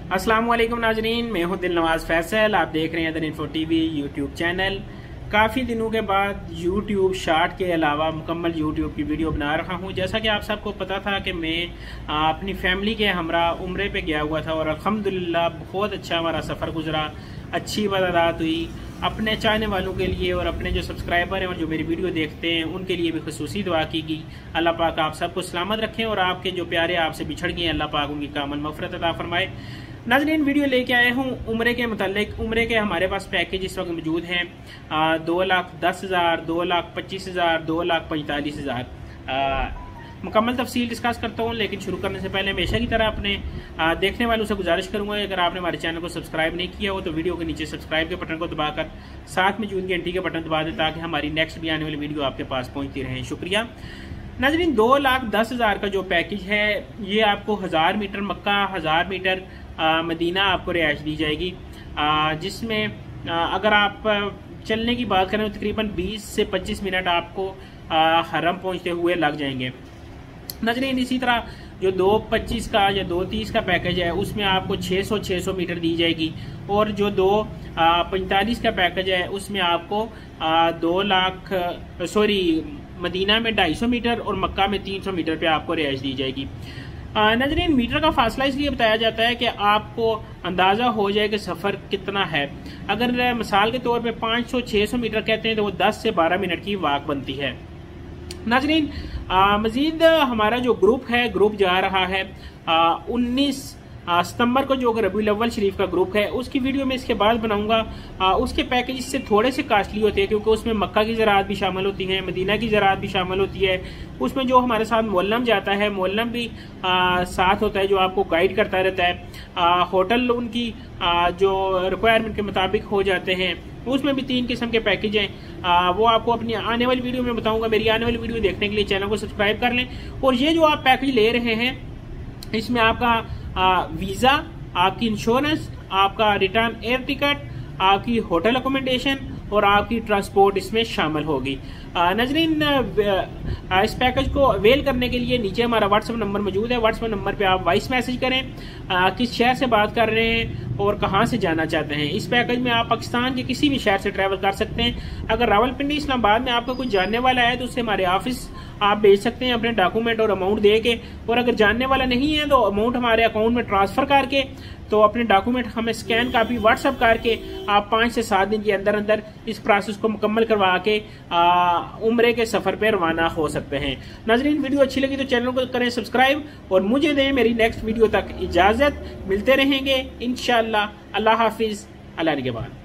अस्सलाम वालेकुम नाजरीन, मैं हूं दिलनवाज फैसल। आप देख रहे हैं the info TV YouTube channel. काफ़ी दिनों के बाद यूट्यूब शॉर्ट के अलावा मुकम्मल यूट्यूब की वीडियो बना रहा हूं। जैसा कि आप सबको पता था कि मैं अपनी फैमिली के हमरा उम्रे पे गया हुआ था और अल्हम्दुलिल्लाह बहुत अच्छा हमारा सफ़र गुजरा, अच्छी इबादत हुई। अपने चाहने वालों के लिए और अपने जो सब्सक्राइबर हैं और जो मेरी वीडियो देखते हैं उनके लिए भी खुसूसी दुआ की गई। अल्लाह पाक आप सबको सलामत रखें और आपके जो प्यारे आपसे बिछड़ गए अल्लाह पाक उनकी कामल मग़फ़िरत अता फरमाए। नाज़रीन, वीडियो लेके आए हूँ उम्रे के मुतालिक। उम्रे के हमारे पास पैकेज इस वक्त मौजूद हैं 2,10,000, 2,25,000, 2,45,000। मुकम्मल तफसील डिस्कस करता हूँ, लेकिन शुरू करने से पहले हमेशा की तरह अपने देखने वालों से गुजारिश करूँगा, अगर आपने हमारे चैनल को सब्सक्राइब नहीं किया हो तो वीडियो के नीचे सब्सक्राइब के बटन को दबाकर साथ में जून की घंटी के बटन दबा दें ताकि हमारी नेक्स्ट भी आने वाली वीडियो आपके पास पहुँचती रहे। शुक्रिया। नाज़रीन, 2,10,000 का जो पैकेज है ये आपको 1000 मीटर मक्का, 1000 मीटर मदीना आपको रिहाइश दी जाएगी, जिसमें अगर आप चलने की बात करें तो तकरीबन 20 से 25 मिनट आपको हरम पहुंचते हुए लग जाएंगे। नाज़रीन, इसी तरह जो 2,25 का या 2,30 का पैकेज है उसमें आपको 600 मीटर दी जाएगी और जो 2,45 का पैकेज है उसमें आपको 2 लाख मदीना में 250 मीटर और मक्का में 300 मीटर पे आपको रिहाइश दी जाएगी। नाज़रीन, मीटर का फासला इसलिए बताया जाता है कि आपको अंदाज़ा हो जाए कि सफ़र कितना है। अगर मिसाल के तौर पे 500-600 मीटर कहते हैं तो वो 10 से 12 मिनट की वाक बनती है। नाज़रीन, मज़ीद हमारा जो ग्रुप है, ग्रुप जा रहा है 19 सितंबर को, जो रबीउल अव्वल शरीफ का ग्रुप है उसकी वीडियो में इसके बाद बनाऊंगा। उसके पैकेज इससे थोड़े से कास्टली होते हैं क्योंकि उसमें मक्का की ज़राअत भी शामिल होती है, मदीना की ज़राअत भी शामिल होती है। उसमें जो हमारे साथ मोल्लम जाता है, मोल्लम भी साथ होता है जो आपको गाइड करता रहता है। होटल उनकी जो रिक्वायरमेंट के मुताबिक हो जाते हैं। उसमें भी 3 किस्म के पैकेज हैं, वो आपको अपनी आने वाली वीडियो में बताऊंगा। मेरी आने वाली वीडियो देखने के लिए चैनल को सब्सक्राइब कर लें। और ये जो आप पैकेज ले रहे हैं इसमें आपका वीज़ा, आपकी इंश्योरेंस, आपका रिटर्न एयर टिकट, आपकी होटल अकोमोडेशन और आपकी ट्रांसपोर्ट इसमें शामिल होगी। नाज़रीन, इस पैकेज को अवेल करने के लिए नीचे हमारा व्हाट्सएप नंबर मौजूद है। व्हाट्सएप नंबर पे आप वॉइस मैसेज करें, किस शहर से बात कर रहे हैं और कहाँ से जाना चाहते हैं। इस पैकेज में आप पाकिस्तान के किसी भी शहर से ट्रैवल कर सकते हैं। अगर रावलपिंडी इस्लामाबाद में आपका कोई जानने वाला है तो उससे हमारे ऑफिस आप भेज सकते हैं अपने डॉक्यूमेंट और अमाउंट दे के। और अगर जानने वाला नहीं है तो अमाउंट हमारे अकाउंट में ट्रांसफर करके तो अपने डॉक्यूमेंट हमें स्कैन कापी व्हाट्सएप करके आप 5 से 7 दिन के अंदर अंदर इस प्रोसेस को मुकम्मल करवा के उम्रे के सफर पे रवाना हो सकते हैं। नाज़रीन, वीडियो अच्छी लगी तो चैनल को करें सब्सक्राइब और मुझे दें मेरी नेक्स्ट वीडियो तक इजाजत। मिलते रहेंगे इंशाअल्लाह। अल्लाह हाफिज, अल्लाह निगहबान।